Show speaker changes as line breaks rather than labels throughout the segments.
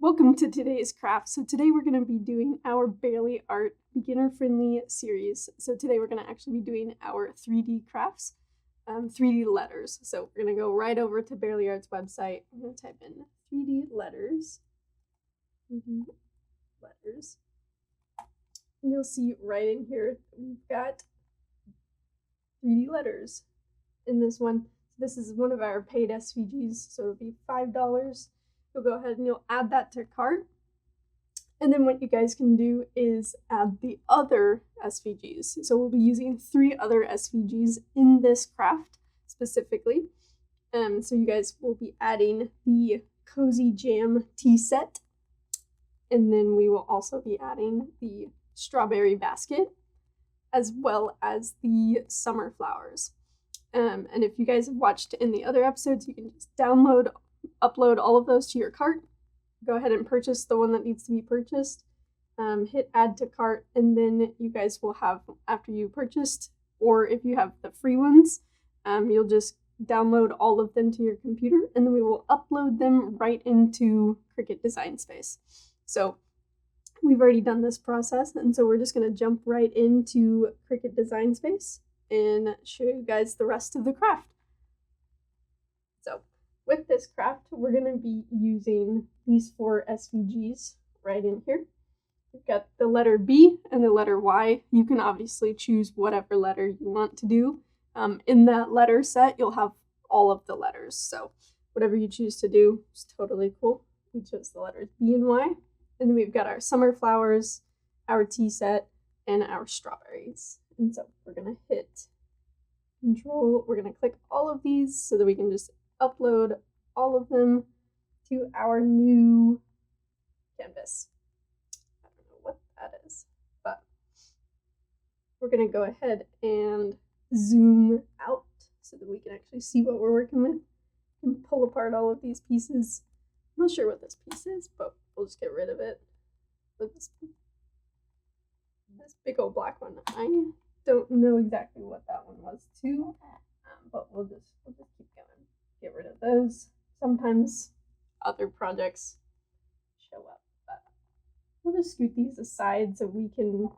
Welcome to today's craft. So today we're going to be doing our Barely Art beginner-friendly series. So today we're going to actually be doing our 3D crafts, 3D letters. So we're going to go right over to Barely Art's website. I'm going to type in 3D letters. And you'll see right in here we've got 3D letters in this one. This is one of our paid SVGs, so it'll be $5. You'll go ahead and you'll add that to cart. And then what you guys can do is add the other SVGs. So we'll be using 3 other SVGs in this craft specifically. So you guys will be adding the Cozy Jam tea set. And then we will also be adding the strawberry basket, as well as the summer flowers. And if you guys have watched in the other episodes, you can just upload all of those to your cart. Go ahead and purchase the one that needs to be purchased. Hit add to cart, and then you guys will have, after you purchased, or if you have the free ones, you'll just download all of them to your computer, and then we will upload them right into Cricut Design Space. So we've already done this process, and so we're just going to jump right into Cricut Design Space and show you guys the rest of the craft. So with this craft, we're going to be using these 4 SVGs right in here. We've got the letter B and the letter Y. You can obviously choose whatever letter you want to do. In that letter set, you'll have all of the letters. So whatever you choose to do is totally cool. We chose the letters B and Y. And then we've got our summer flowers, our tea set, and our strawberries. And so we're going to hit Control. We're going to click all of these so that we can just upload all of them to our new canvas. I don't know what that is, but we're going to go ahead and zoom out so that we can actually see what we're working with. We can pull apart all of these pieces. I'm not sure what this piece is, but we'll just get rid of it with this big old black one. I don't know exactly what that one was too, but we'll just keep going. Get rid of those. Sometimes other projects show up, but we'll just scoot these aside so we can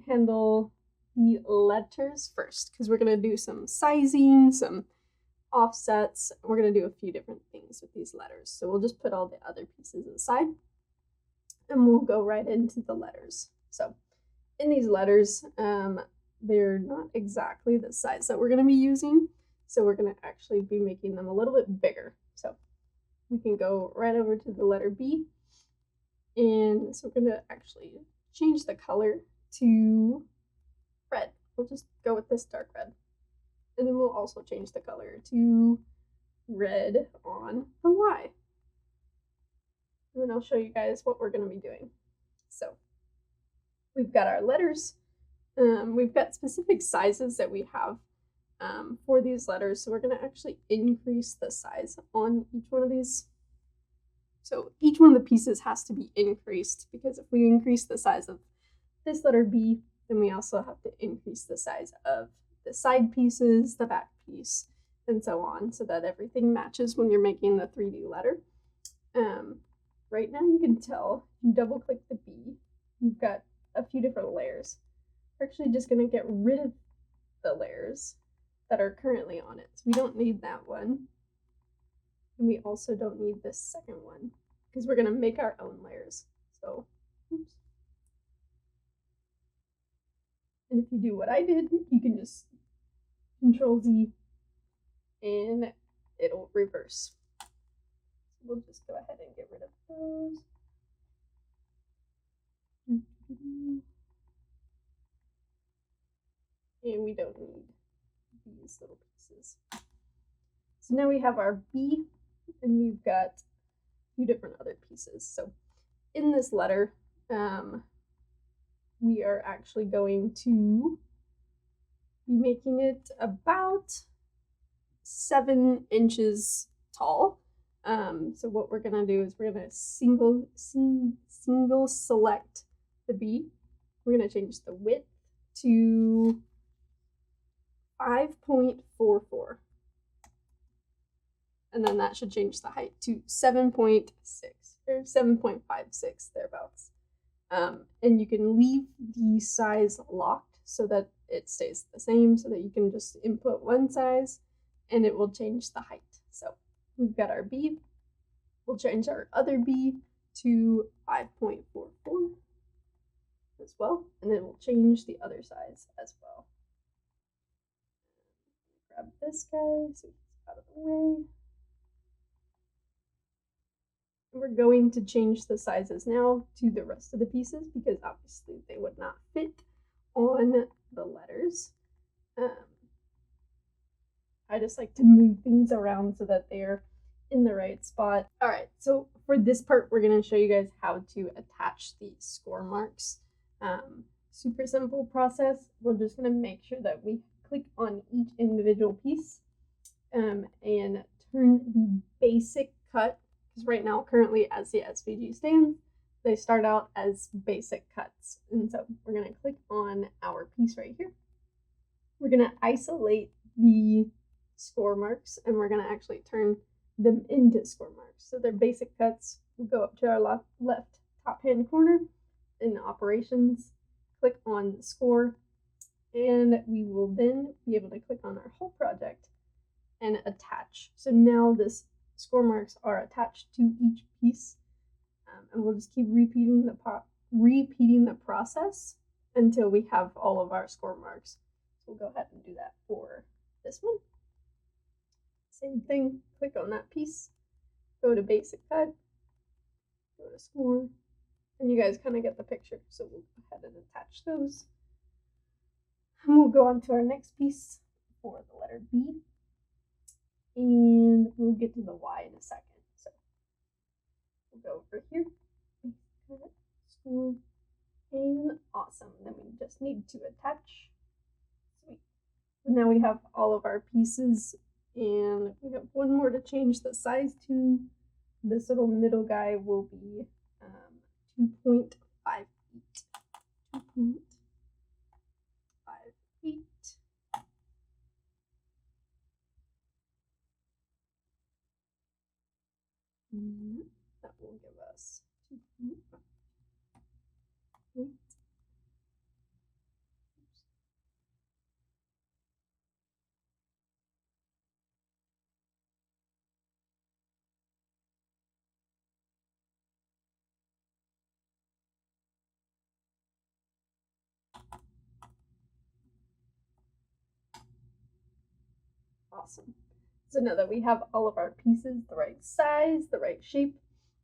handle the letters first, because we're going to do some sizing, some offsets. We're going to do a few different things with these letters. So we'll just put all the other pieces aside and we'll go right into the letters. So in these letters, they're not exactly the size that we're going to be using. So we're going to actually be making them a little bit bigger. So we can go right over to the letter B. And so we're going to actually change the color to red. We'll just go with this dark red. And then we'll also change the color to red on the Y. And then I'll show you guys what we're going to be doing. So we've got our letters. We've got specific sizes that we have for these letters. So we're going to actually increase the size on each one of these. So each one of the pieces has to be increased, because if we increase the size of this letter B, then we also have to increase the size of the side pieces, the back piece, and so on, so that everything matches when you're making the 3D letter. Right now you can tell, you double click the B, you've got a few different layers. We're actually just going to get rid of the layers that are currently on it. So we don't need that one. And we also don't need this second one, because we're going to make our own layers. So, oops. And if you do what I did, you can just Control Z and it'll reverse. So we'll just go ahead and get rid of those. And we don't need these little pieces. So now we have our B, and we've got a few different other pieces. So in this letter, we are actually going to be making it about 7 inches tall. So what we're going to do is we're going to single select the B. We're going to change the width to 5.44. And then that should change the height to 7.6. or 7.56 thereabouts. And you can leave the size locked so that it stays the same, so that you can just input one size and it will change the height. So we've got our B. We'll change our other B to 5.44 as well, and then we'll change the other size as well. Grab this guy so he's out of the way. We're going to change the sizes now to the rest of the pieces because obviously they would not fit on the letters. I just like to move things around so that they're in the right spot. All right, so for this part, we're going to show you guys how to attach the score marks. Super simple process. We're just going to make sure that we click on each individual piece and turn the basic cut, because right now, currently, as the SVG stands, they start out as basic cuts. And so we're going to click on our piece right here. We're going to isolate the score marks, and we're going to actually turn them into score marks. So they're basic cuts. We'll go up to our left top hand corner in operations, click on the score, and we will then be able to click on our whole project and attach. So now this score marks are attached to each piece, and we'll just keep repeating the process until we have all of our score marks. So we'll go ahead and do that for this one. Same thing, click on that piece, go to basic cut, go to score, and you guys kind of get the picture. So we'll go ahead and attach those. And we'll go on to our next piece for the letter B, and we'll get to the Y in a second. So we'll go over here, cut, score, and awesome. Then we just need to attach. Sweet. So now we have all of our pieces, and we have one more to change the size to. This little middle guy will be 2.5 feet. 2.5 feet. And that will give us 2.5 feet. Awesome. So now that we have all of our pieces the right size, the right shape,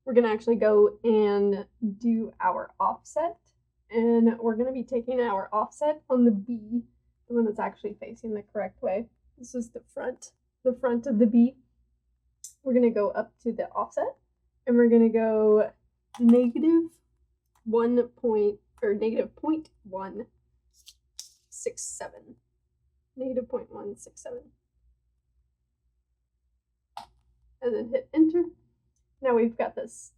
we're going to actually go and do our offset. And we're going to be taking our offset on the B, the one that's actually facing the correct way. This is the front of the B. We're going to go up to the offset, and we're going to go negative 0.167. Negative 0.167. And then hit enter. Now we've got this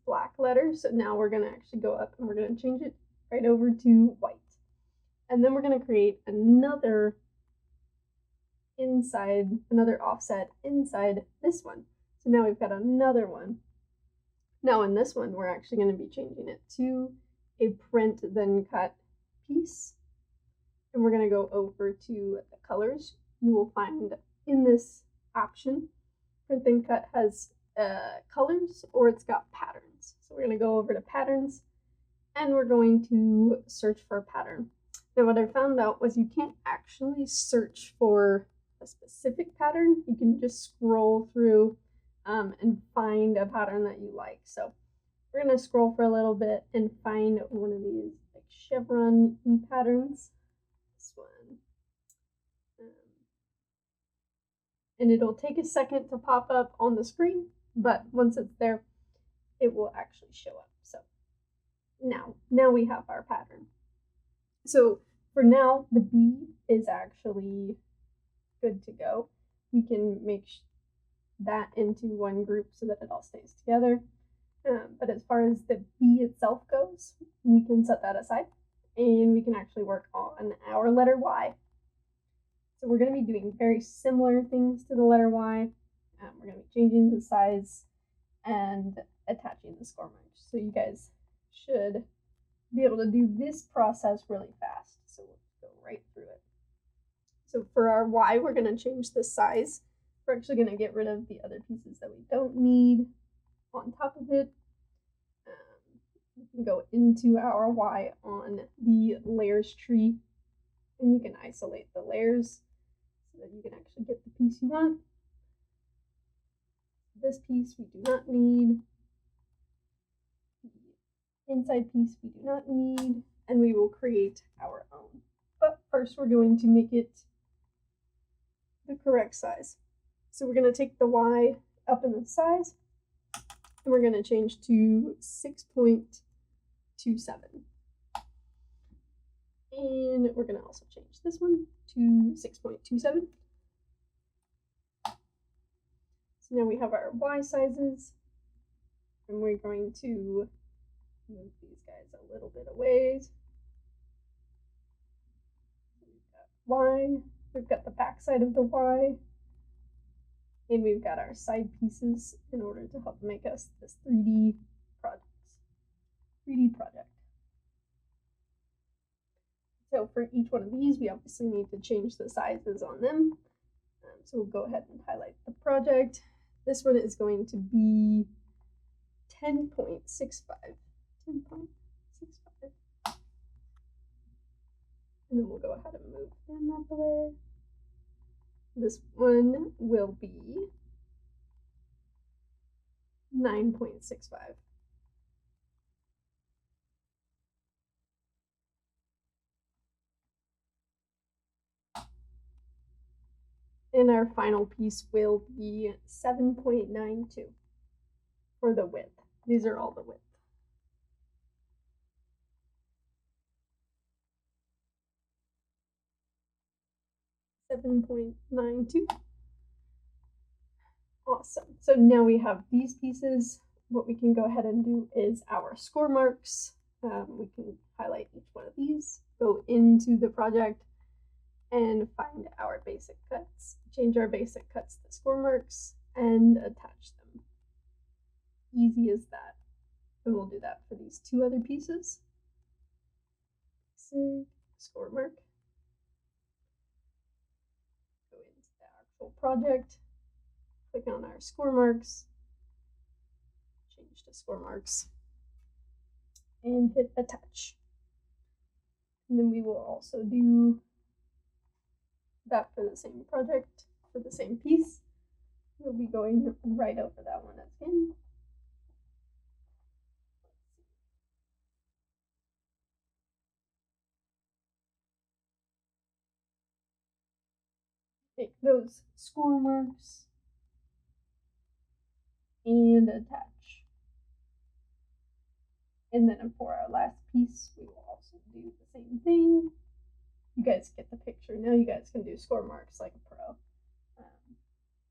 black letter, so now we're going to actually go up and we're going to change it right over to white. And then we're going to create another offset inside this one. So now we've got another one. Now in this one, we're actually going to be changing it to a print then cut piece. And we're going to go over to the colors. You will find in this option, print then cut has colors or it's got patterns. So we're going to go over to patterns and we're going to search for a pattern. Now what I found out was you can't actually search for a specific pattern. You can just scroll through and find a pattern that you like. So we're going to scroll for a little bit and find one of these like chevron patterns. This one. And it'll take a second to pop up on the screen, but once it's there, it will actually show up. So now we have our pattern. So for now, the B is actually good to go. We can make that into one group so that it all stays together. But as far as the B itself goes, we can set that aside and we can actually work on our letter Y. So we're going to be doing very similar things to the letter Y. We're going to be changing the size and attaching the score marks. So you guys should be able to do this process really fast. So we'll go right through it. So for our Y, we're going to change the size. We're actually going to get rid of the other pieces that we don't need on top of it. We can go into our Y on the layers tree, and you can isolate the layers so that you can actually get the piece you want. This piece we do not need. The inside piece we do not need, and we will create our own. But first we're going to make it the correct size. So we're going to take the Y up in the size, and we're going to change to 6.27. And we're going to also change this one to 6.27. So now we have our Y sizes, and we're going to move these guys a little bit away. We've got Y, we've got the back side of the Y, and we've got our side pieces in order to help make us this 3D project. So for each one of these, we obviously need to change the sizes on them. So we'll go ahead and highlight the project. This one is going to be 10.65. 10.65. And then we'll go ahead and move them out the way. This one will be 9.65. And our final piece will be 7.92 for the width. These are all the width. .92. Awesome. So now we have these pieces. What we can go ahead and do is our score marks. We can highlight each one of these, go into the project, and find our basic cuts. Change our basic cuts to score marks and attach them. Easy as that. And we'll do that for these two other pieces. Basic, score mark. Go into the actual project. Click on our score marks, change to score marks, and hit attach. And then we will also do that for the same project, for the same piece. We'll be going right over that one again. Take those score marks and attach. And then for our last piece, we will also do the same thing. You guys get the picture. Now you guys can do score marks like a pro.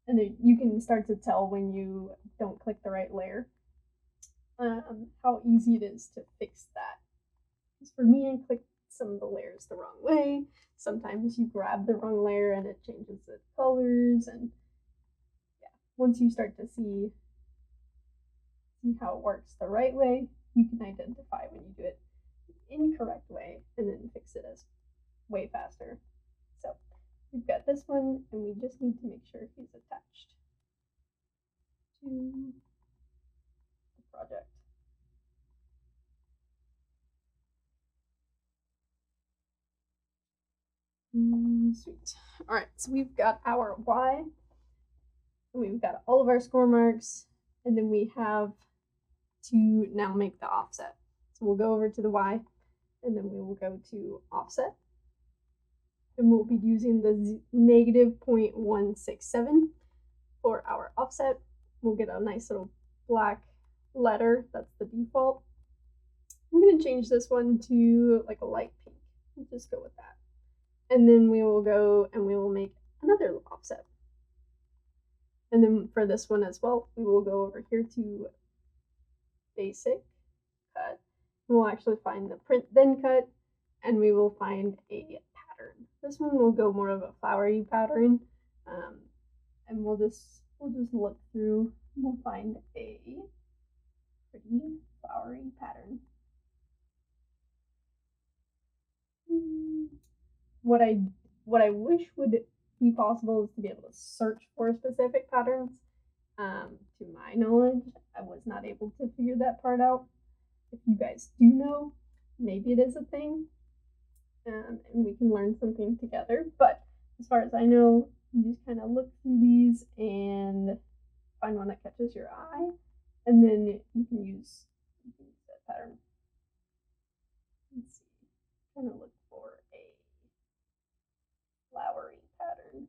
And then you can start to tell when you don't click the right layer, how easy it is to fix that. Because for me, I clicked some of the layers the wrong way. Sometimes you grab the wrong layer and it changes the colors. And yeah, once you start to see how it works the right way, you can identify when you do it the incorrect way and then fix it as way faster. So we've got this one, and we just need to make sure he's attached to the project. Sweet. All right, so we've got our Y, and we've got all of our score marks, and then we have to now make the offset. So we'll go over to the Y, and then we will go to offset, and we'll be using the -0.167 for our offset. We'll get a nice little black letter. That's the default. I'm going to change this one to like a light pink. We'll just go with that. And then we will go and we will make another offset. And then for this one as well, we will go over here to basic cut. We'll actually find the print then cut, and we will find a pattern. This one will go more of a flowery pattern, and we'll just look through. We'll find a pretty flowery pattern. What I wish would be possible is to be able to search for specific patterns. To my knowledge, I was not able to figure that part out. If you guys do know, maybe it is a thing, and we can learn something together. But as far as I know, you just kind of look through these and find one that catches your eye, and then you can use that pattern. Let's see, I'm trying to look for a flowery pattern.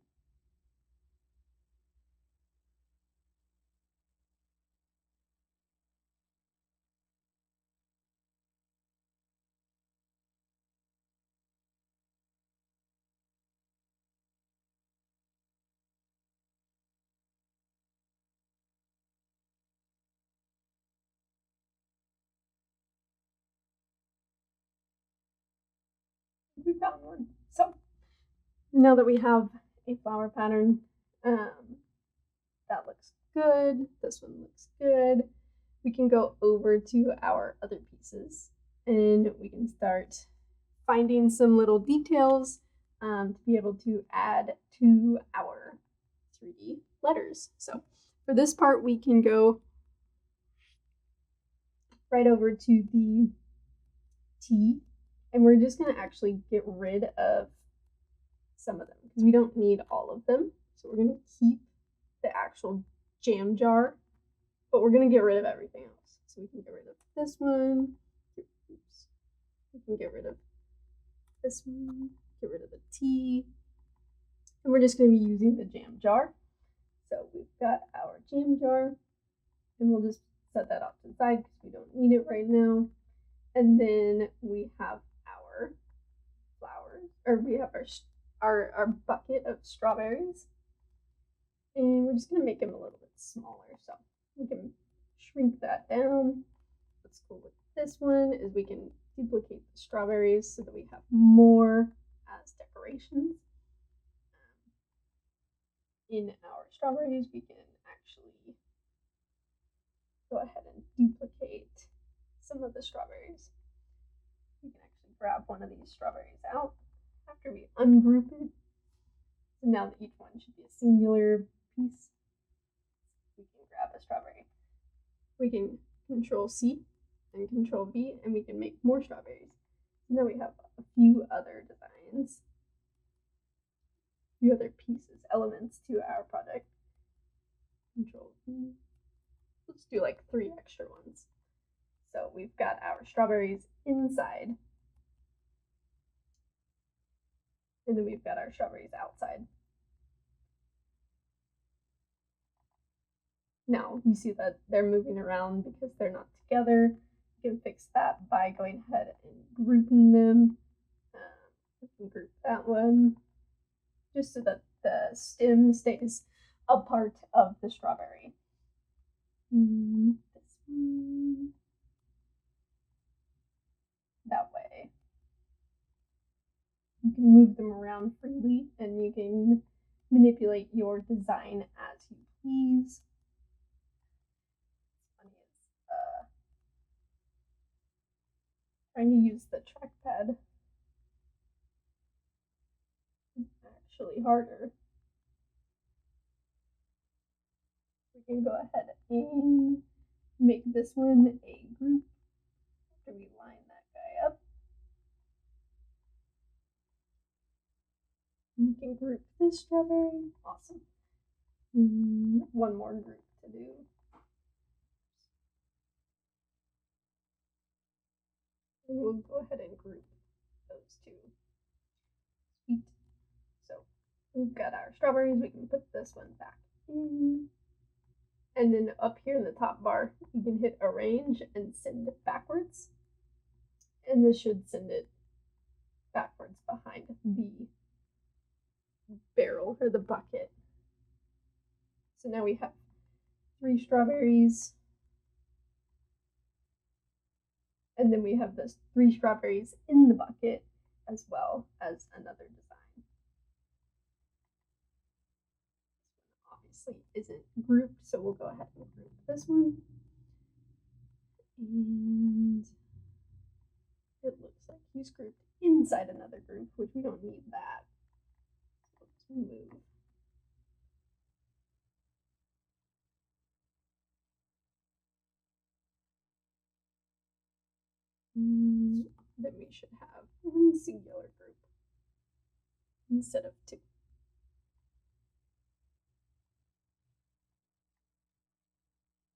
We found one. So now that we have a flower pattern, that looks good. This one looks good. We can go over to our other pieces and we can start finding some little details to be able to add to our 3D letters. So for this part, we can go right over to the T, and we're just going to actually get rid of some of them because we don't need all of them. So we're going to keep the actual jam jar, but we're going to get rid of everything else. So we can get rid of this one. Oops. We can get rid of this one, get rid of the T, and we're just going to be using the jam jar. So we've got our jam jar, and we'll just set that off to the side because we don't need it right now. And then we have our flowers, or we have our bucket of strawberries, and we're just going to make them a little bit smaller. So we can shrink that down. What's cool with this one is we can duplicate the strawberries so that we have more as decorations. In our strawberries, we can actually go ahead and duplicate some of the strawberries. We can actually grab one of these strawberries out after we ungroup it. So now that each one should be a singular piece, we can grab a strawberry. We can Control C and Control V, and we can make more strawberries. So now we have a few other designs, a few other pieces, elements to our project. Control V. Let's do like 3 extra ones. So we've got our strawberries inside, and then we've got our strawberries outside. Now you see that they're moving around because they're not together. You can fix that by going ahead and grouping them. We can group that one just so that the stem stays a part of the strawberry. This one. That way. You can move them around freely and you can manipulate your design as you please. Trying to use the trackpad is actually harder. We can go ahead and make this one a group after we line that guy up. We can group this strawberry. Awesome. One more group to do. And we'll go ahead and group those two. Sweet. So we've got our strawberries. We can put this one back in. And then up here in the top bar, you can hit arrange and send it backwards. And this should send it backwards behind the barrel or the bucket. So now we have 3 strawberries. And then we have this 3 strawberries in the bucket as well as another design. This one obviously isn't grouped, so we'll go ahead and group this one. And it looks like he's grouped inside another group, which we don't need that. So let's move. Then we should have one singular group instead of two.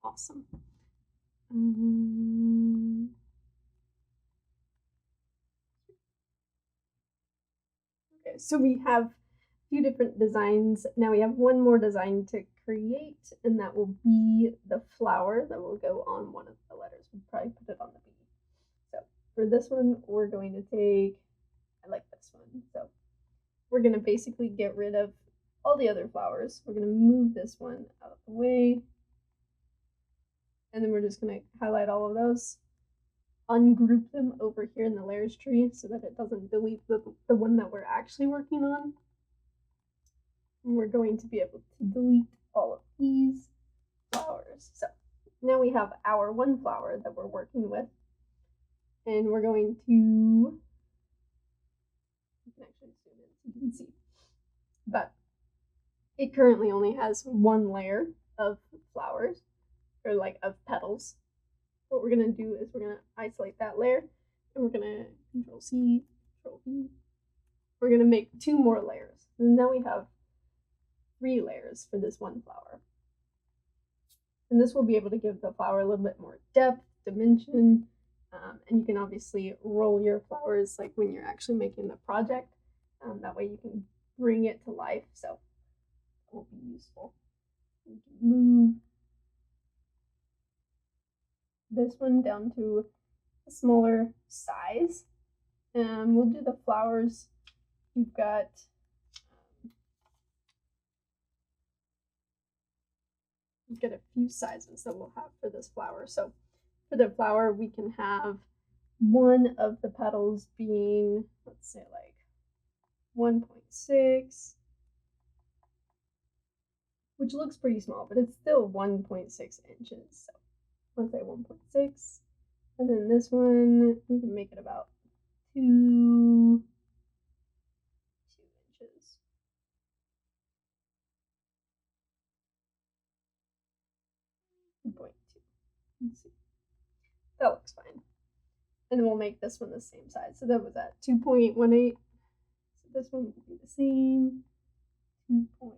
Awesome. Okay, so we have a few different designs. Now we have one more design to create, and that will be the flower that will go on one of the letters. We'll probably put it on the B. So for this one, we're going to take, I like this one. So we're going to basically get rid of all the other flowers. We're going to move this one out of the way. And then we're just going to highlight all of those, ungroup them over here in the layers tree so that it doesn't delete the one that we're actually working on. And we're going to be able to delete all of these flowers. So now we have our one flower that we're working with. And we're going to, you can actually zoom in so you can see, but it currently only has one layer of flowers, or like of petals. What we're going to do is we're going to isolate that layer, and we're going to Control C, Control V. We're going to make two more layers. And now we have 3 layers for this one flower. And this will be able to give the flower a little bit more depth, dimension, and you can obviously roll your flowers like when you're actually making the project. That way you can bring it to life. So that will be useful. We can move this one down to a smaller size. We'll do the flowers. We've got a few sizes that we'll have for this flower. So for the flower, we can have one of the petals being, let's say like 1.6, which looks pretty small, but it's still 1.6 inches. So let's say 1.6. And then this one, we can make it about 2 inches. 2.2. Let's see. That looks fine. And then we'll make this one the same size. So that was at 2.18. So this one will be the same. 2.1.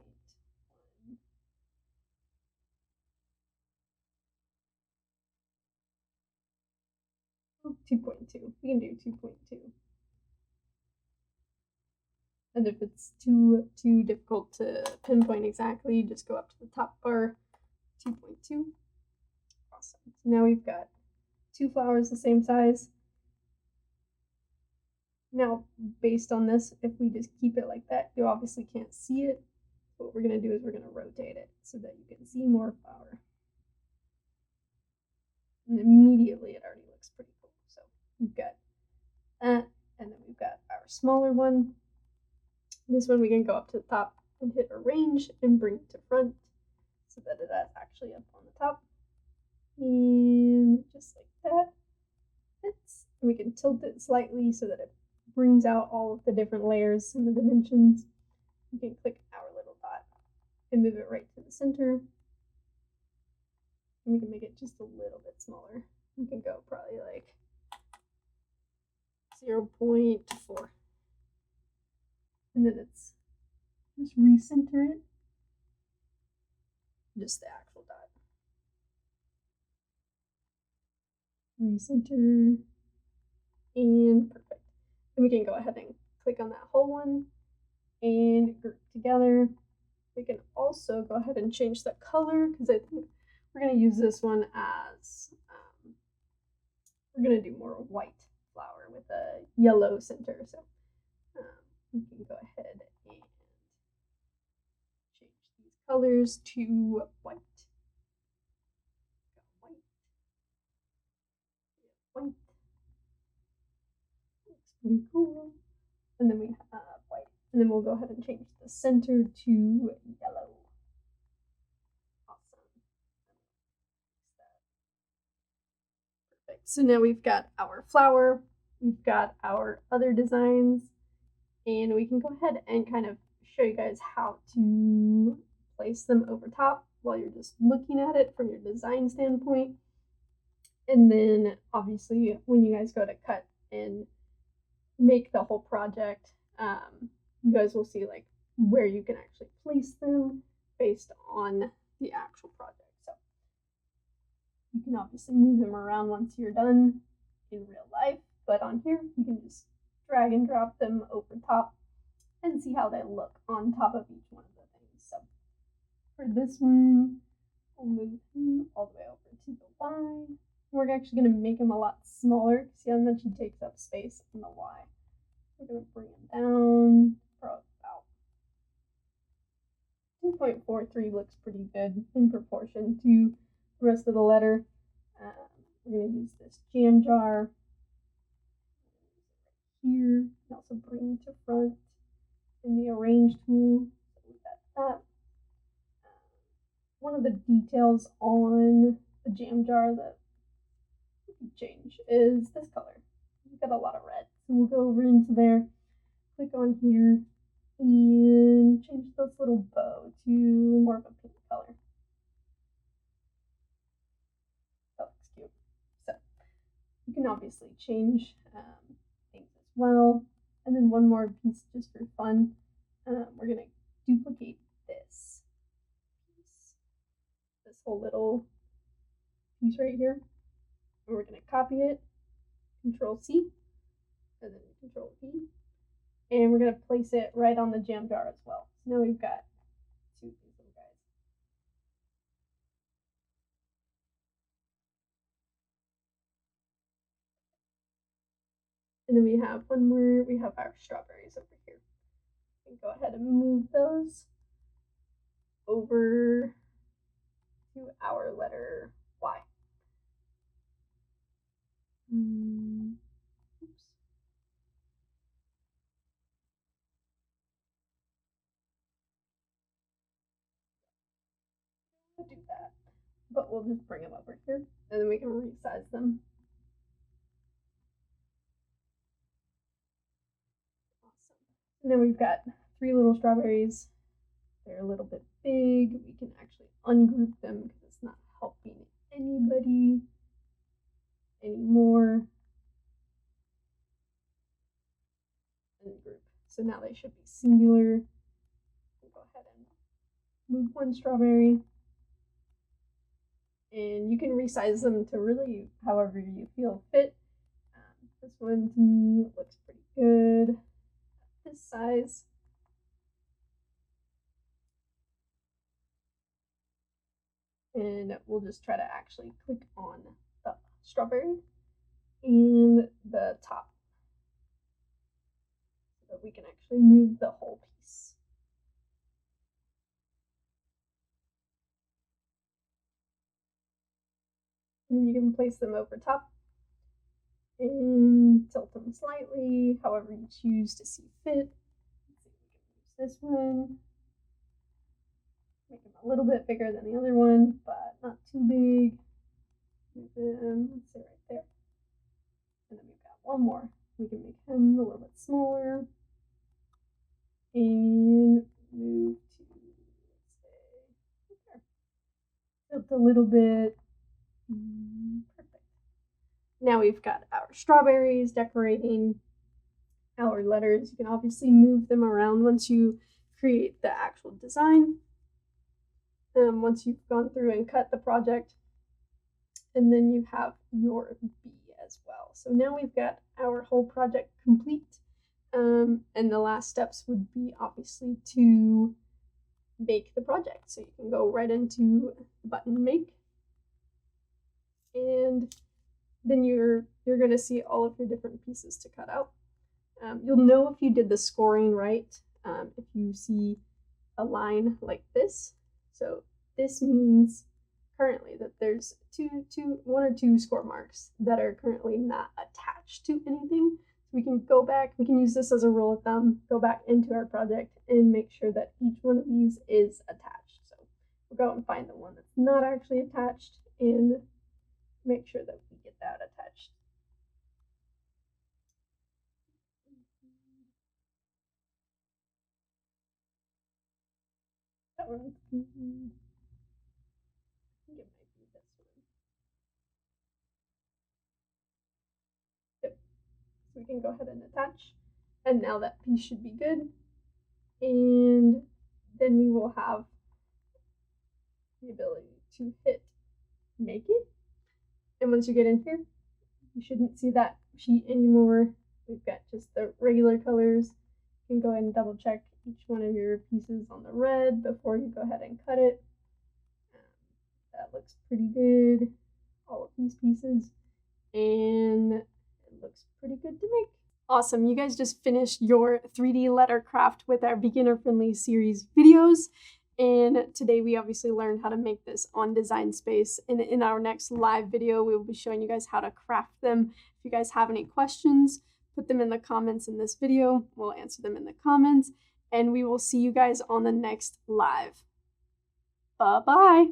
2.2. We can do 2.2. And if it's too difficult to pinpoint exactly, just go up to the top bar, 2.2. Awesome. So now we've got 2 flowers the same size. Now, based on this, if we just keep it like that, you obviously can't see it. So what we're going to do is we're going to rotate it so that you can see more flower. And immediately it already looks pretty cool. So we've got that, and then we've got our smaller one. This one we can go up to the top and hit arrange and bring it to front so that it is actually up on the top. And just like that, fits. And we can tilt it slightly so that it brings out all of the different layers and the dimensions. We can click our little dot and move it right to the center. And we can make it just a little bit smaller. We can go probably like 0.4. And then it's just recenter it. Just the actual dot. Recenter. And perfect. And we can go ahead and click on that whole one and group together. We can also go ahead and change the color because I think we're going to use this one as, we're going to do more white flower with a yellow center. So we can go ahead and change these colors to white. White. White. Looks pretty cool. And then we have white. And then we'll go ahead and change the center to yellow. Awesome. So now we've got our flower, we've got our other designs, and we can go ahead and kind of show you guys how to place them over top while you're just looking at it from your design standpoint. And then obviously when you guys go to cut and make the whole project, you guys will see like where you can actually place them based on the actual project. So you can obviously move them around once you're done in real life, but on here you can just drag and drop them over top and see how they look on top of each one of the things. So for this one, we'll move him all the way over to the Y. We're actually going to make him a lot smaller. See how much he takes up space on the Y. We're going to bring him down for about 2.43. Looks pretty good in proportion to the rest of the letter. We're going to use this jam jar here. And also bring to front in the arrange tool. So we got that. One of the details on the jam jar that we can change is this color. We've got a lot of red. So we'll go over into there, click on here, and change this little bow to more of a pink color. That looks cute. So you can obviously change things as well. And then one more piece just for fun. We're going to duplicate this piece, this whole little piece right here. And we're going to copy it, Control C, and then Control V. And we're going to place it right on the jam jar as well. So now we've got two of these little guys. And then we have one more, we have our strawberries over here. We can go ahead and move those over to our letter Y. Oops. I'll do that, but we'll just bring them over here and then we can resize them. Awesome. And then we've got 3 little strawberries. They're a little bit big. We can actually ungroup them because it's not helping anybody anymore. Ungroup. So now they should be singular. We'll go ahead and move one strawberry. And you can resize them to really however you feel fit. This one to me looks pretty good. This size. And we'll just try to actually click on the strawberry and the top so that we can actually move the whole piece. And you can place them over top and tilt them slightly, however you choose to see fit. Let's see if we can use this one. Make them a little bit bigger than the other one, but not too big. Move them, let's say right there. And then we've got one more. We can make him a little bit smaller. And move to, let's say, there. Tilt a little bit. Perfect. Now we've got our strawberries decorating our letters. You can obviously move them around once you create the actual design. Once you've gone through and cut the project, and then you have your B as well. So now we've got our whole project complete, and the last steps would be obviously to make the project. So you can go right into button make, and then you're going to see all of your different pieces to cut out. You'll know if you did the scoring right if you see a line like this. So this means currently that there's one or two score marks that are currently not attached to anything. So we can go back, we can use this as a rule of thumb, go back into our project and make sure that each one of these is attached. So we'll go and find the one that's not actually attached and make sure that we get that attached. That one's good. I think it might be this one. Yep. So we can go ahead and attach. And now that piece should be good. And then we will have the ability to hit make it. And once you get in here, you shouldn't see that sheet anymore. We've got just the regular colors. You can go ahead and double check each one of your pieces on the red before you go ahead and cut it. That looks pretty good, all of these pieces, and it looks pretty good to make. Awesome, you guys just finished your 3D letter craft with our beginner friendly series videos. And today we obviously learned how to make this on Design Space. And in our next live video, we will be showing you guys how to craft them. If you guys have any questions, put them in the comments in this video. We'll answer them in the comments. And we will see you guys on the next live. Bye-bye.